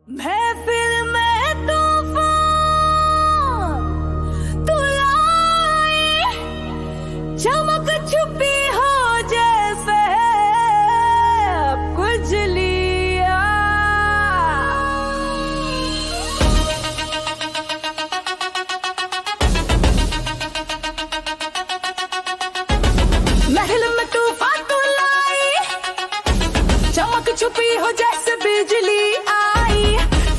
महफिल में तूफान तू लाई, चमक छुपी हो जैसे कुजलिया। महफिल में तूफान तू लाई, चमक छुपी हो जैसे बिजली आई।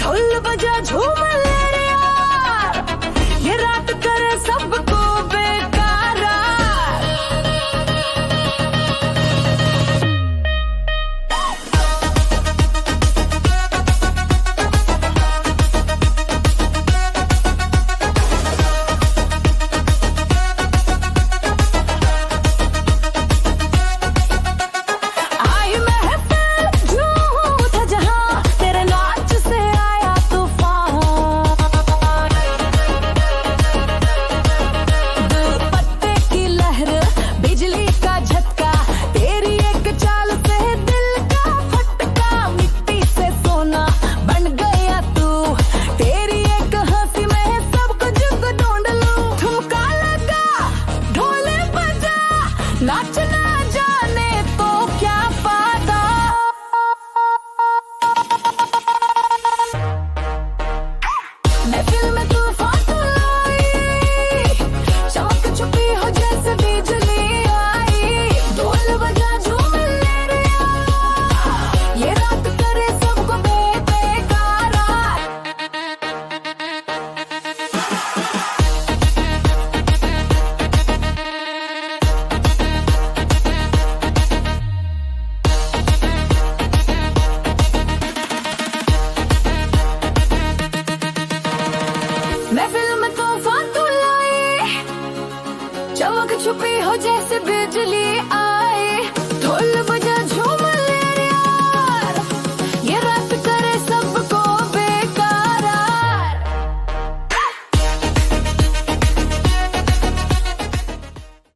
ढोल बजा झूम ले रे यार, ये रात करे सबको बेकारा। आई महफिल झूम था जहां, तेरे नाच से आया तूफान। दुपट्टे की लहर, बिजली का झटका, तेरी एक चाल से दिल का फटका। मिट्टी से सोना बन गया तू, तेरी एक हंसी में सब कुछ को ढूंढ लूं। ठुमका लगा, ढोल बजा, नाच ना जाने तो क्या फायदा। महफिल में तूफान तू लाई, चमक छुपी हो जैसे बिजली आई। ढोल बजा झूम ले रे यार, ये रात करे सबको बेकारा। महफिल में तूफान तू लाई, चमक छुपी हो जैसे बिजली